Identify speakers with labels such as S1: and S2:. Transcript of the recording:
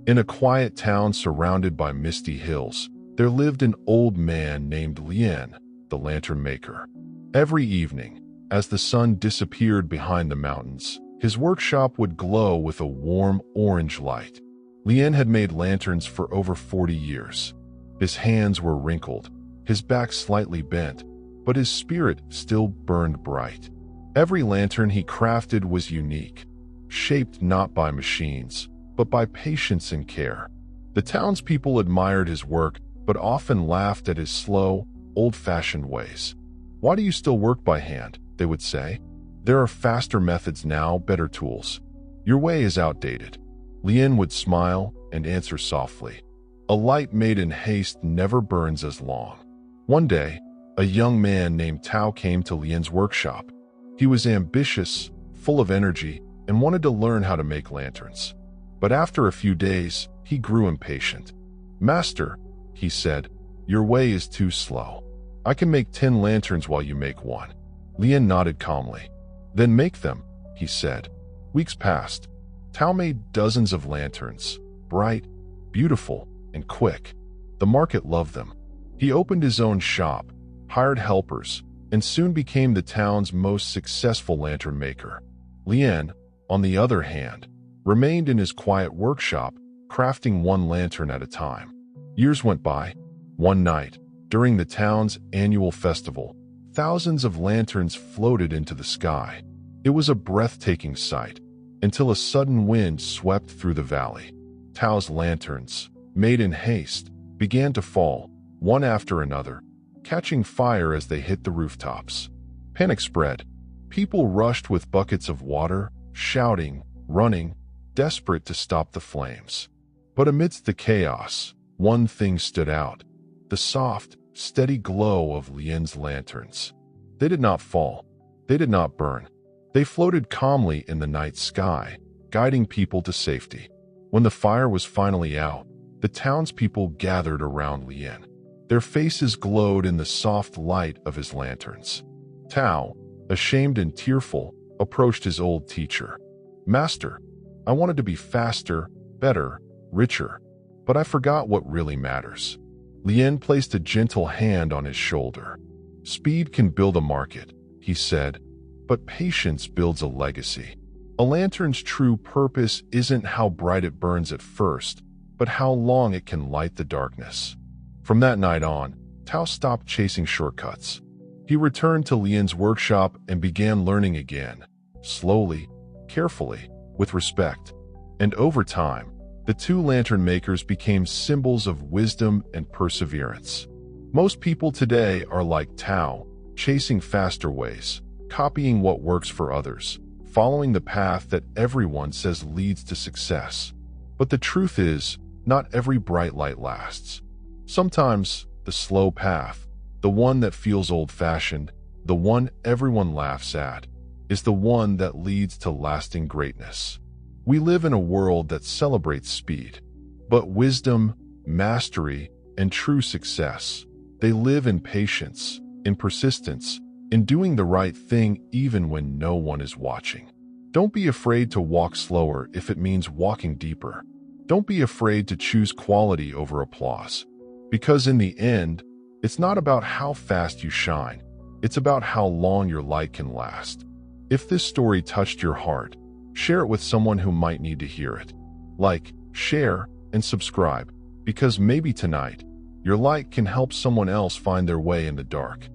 S1: In a quiet town surrounded by misty hills, there lived an old man named Lien, the lantern maker. Every evening, as the sun disappeared behind the mountains, his workshop would glow with a warm orange light. Lien had made lanterns for over 40 years. His hands were wrinkled, his back slightly bent, but his spirit still burned bright. Every lantern he crafted was unique, shaped not by machines, but by patience and care. The townspeople admired his work, but often laughed at his slow, old-fashioned ways. "Why do you still work by hand?" they would say. "There are faster methods now, better tools. Your way is outdated." Lien would smile and answer softly, "A light made in haste never burns as long." One day, a young man named Tao came to Lien's workshop. He was ambitious, full of energy, and wanted to learn how to make lanterns. But after a few days, he grew impatient. "Master," he said, "your way is too slow. I can make 10 lanterns while you make one." Lien nodded calmly. "Then make them," he said. Weeks passed. Tao made dozens of lanterns, bright, beautiful, and quick. The market loved them. He opened his own shop, hired helpers, and soon became the town's most successful lantern maker. Lien, on the other hand, remained in his quiet workshop, crafting one lantern at a time. Years went by. One night, during the town's annual festival, thousands of lanterns floated into the sky. It was a breathtaking sight, until a sudden wind swept through the valley. Tao's lanterns, made in haste, began to fall, one after another, catching fire as they hit the rooftops. Panic spread. People rushed with buckets of water, shouting, running, desperate to stop the flames. But amidst the chaos, one thing stood out: the soft, steady glow of Lien's lanterns. They did not fall. They did not burn. They floated calmly in the night sky, guiding people to safety. When the fire was finally out, the townspeople gathered around Lien. Their faces glowed in the soft light of his lanterns. Tao, ashamed and tearful, approached his old teacher. "Master, I wanted to be faster, better, richer, but I forgot what really matters." Lien placed a gentle hand on his shoulder. "Speed can build a market," he said, "but patience builds a legacy. A lantern's true purpose isn't how bright it burns at first, but how long it can light the darkness." From that night on, Tao stopped chasing shortcuts. He returned to Lien's workshop and began learning again, slowly, carefully, with respect. And over time, the two lantern makers became symbols of wisdom and perseverance. Most people today are like Tao, chasing faster ways, copying what works for others, following the path that everyone says leads to success. But the truth is, not every bright light lasts. Sometimes, the slow path, the one that feels old-fashioned, the one everyone laughs at, is the one that leads to lasting greatness. We live in a world that celebrates speed, but wisdom, mastery, and true success, they live in patience, in persistence, in doing the right thing even when no one is watching. Don't be afraid to walk slower if it means walking deeper. Don't be afraid to choose quality over applause. Because in the end, it's not about how fast you shine, it's about how long your light can last. If this story touched your heart, share it with someone who might need to hear it. Like, share, and subscribe, because maybe tonight, your light can help someone else find their way in the dark.